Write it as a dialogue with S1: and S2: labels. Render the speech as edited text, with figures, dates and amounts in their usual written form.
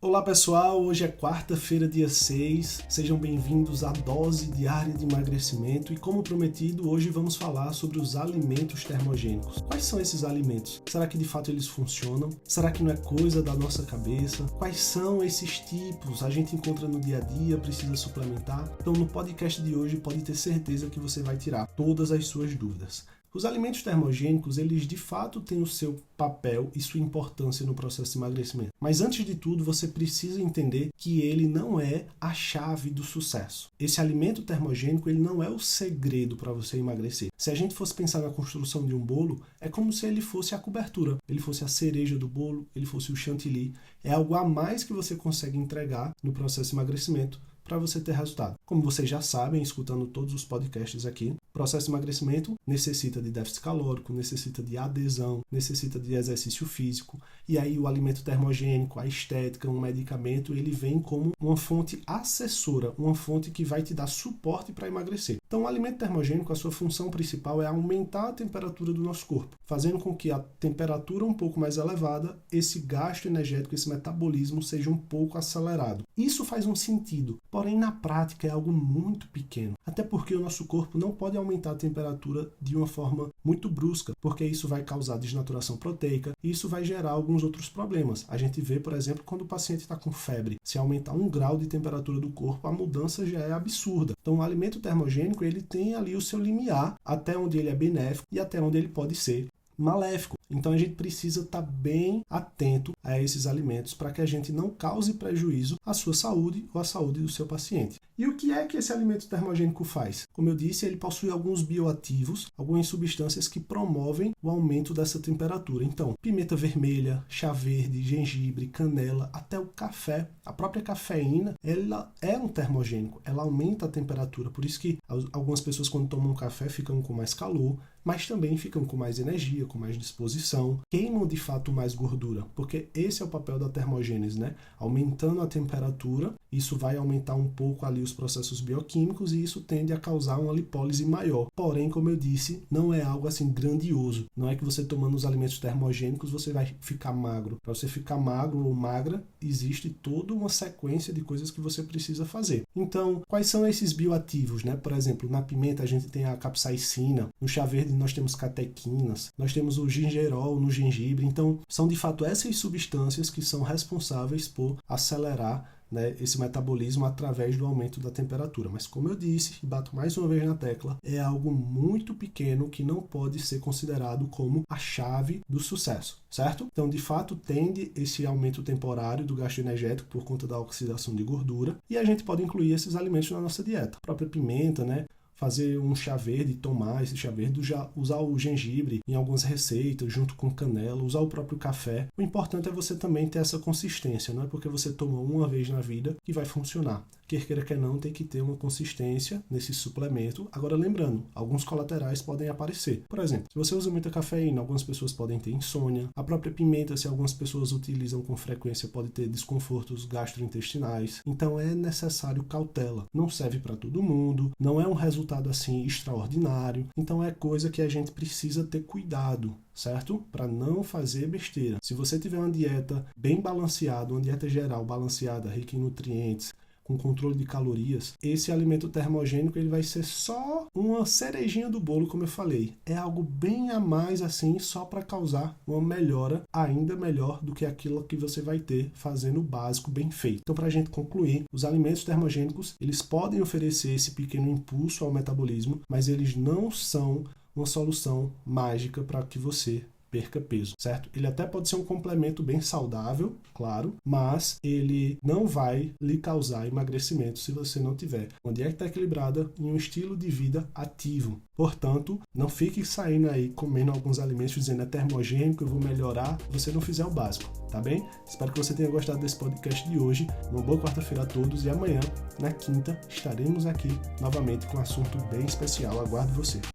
S1: Olá pessoal, hoje é quarta-feira, dia 6, sejam bem-vindos à dose diária de emagrecimento e como prometido, hoje vamos falar sobre os alimentos termogênicos. Quais são esses alimentos? Será que de fato eles funcionam? Será que não é coisa da nossa cabeça? Quais são esses tipos? A gente encontra no dia a dia, precisa suplementar? Então no podcast de hoje pode ter certeza que você vai tirar todas as suas dúvidas. Os alimentos termogênicos, eles de fato têm o seu papel e sua importância no processo de emagrecimento. Mas antes de tudo, você precisa entender que ele não é a chave do sucesso. Esse alimento termogênico, ele não é o segredo para você emagrecer. Se a gente fosse pensar na construção de um bolo, é como se ele fosse a cobertura, ele fosse a cereja do bolo, ele fosse o chantilly. É algo a mais que você consegue entregar no processo de emagrecimento para você ter resultado. Como vocês já sabem, escutando todos os podcasts aqui, o processo de emagrecimento necessita de déficit calórico, necessita de adesão, necessita de exercício físico, e aí o alimento termogênico, a estética, um medicamento, ele vem como uma fonte acessora, uma fonte que vai te dar suporte para emagrecer. Então o alimento termogênico, a sua função principal é aumentar a temperatura do nosso corpo, fazendo com que a temperatura um pouco mais elevada, esse gasto energético, esse metabolismo seja um pouco acelerado. Isso faz um sentido, porém na prática é algo muito pequeno, até porque o nosso corpo não pode aumentar a temperatura de uma forma muito brusca, porque isso vai causar desnaturação proteica e isso vai gerar alguns outros problemas. A gente vê, por exemplo, quando o paciente está com febre, se aumentar 1 grau de temperatura do corpo, a mudança já é absurda. Então o alimento termogênico, ele tem ali o seu limiar, até onde ele é benéfico e até onde ele pode ser maléfico. Então a gente precisa estar bem atento a esses alimentos para que a gente não cause prejuízo à sua saúde ou à saúde do seu paciente. E o que é que esse alimento termogênico faz? Como eu disse, ele possui alguns bioativos, algumas substâncias que promovem o aumento dessa temperatura. Então, pimenta vermelha, chá verde, gengibre, canela, até o café. A própria cafeína, ela é um termogênico, ela aumenta a temperatura. Por isso que algumas pessoas quando tomam café ficam com mais calor, mas também ficam com mais energia, com mais disposição, queimam de fato mais gordura, porque esse é o papel da termogênese, né? Aumentando a temperatura, isso vai aumentar um pouco ali os processos bioquímicos e isso tende a causar uma lipólise maior. Porém, como eu disse, não é algo assim grandioso. Não é que você tomando os alimentos termogênicos você vai ficar magro. Para você ficar magro ou magra, existe toda uma sequência de coisas que você precisa fazer. Então, quais são esses bioativos, né? Por exemplo, na pimenta a gente tem a capsaicina, no chá verde nós temos catequinas, nós temos o gingerol no gengibre. Então, são de fato essas substâncias que são responsáveis por acelerar, né, esse metabolismo através do aumento da temperatura. Mas como eu disse, e bato mais uma vez na tecla, é algo muito pequeno que não pode ser considerado como a chave do sucesso, certo? Então, de fato, tende esse aumento temporário do gasto energético por conta da oxidação de gordura e a gente pode incluir esses alimentos na nossa dieta. A própria pimenta, né? Fazer um chá verde, tomar esse chá verde, usar o gengibre em algumas receitas, junto com canela, usar o próprio café. O importante é você também ter essa consistência, não é porque você toma uma vez na vida que vai funcionar. Quer queira, quer não, tem que ter uma consistência nesse suplemento. Agora, lembrando, alguns colaterais podem aparecer. Por exemplo, se você usa muita cafeína, algumas pessoas podem ter insônia. A própria pimenta, se algumas pessoas utilizam com frequência, pode ter desconfortos gastrointestinais. Então, é necessário cautela. Não serve para todo mundo, não é um resultado assim extraordinário. Então, é coisa que a gente precisa ter cuidado, certo? Para não fazer besteira. Se você tiver uma dieta bem balanceada, uma dieta geral balanceada, rica em nutrientes, com controle de calorias, esse alimento termogênico ele vai ser só uma cerejinha do bolo, como eu falei. É algo bem a mais assim, só para causar uma melhora ainda melhor do que aquilo que você vai ter fazendo o básico bem feito. Então, para a gente concluir, os alimentos termogênicos, eles podem oferecer esse pequeno impulso ao metabolismo, mas eles não são uma solução mágica para que você perca peso, certo? Ele até pode ser um complemento bem saudável, claro, mas ele não vai lhe causar emagrecimento se você não tiver uma dieta equilibrada e um estilo de vida ativo. Portanto, não fique saindo aí comendo alguns alimentos dizendo é termogênico, eu vou melhorar, se você não fizer o básico, tá bem? Espero que você tenha gostado desse podcast de hoje. Uma boa quarta-feira a todos e amanhã, na quinta, estaremos aqui novamente com um assunto bem especial. Aguardo você.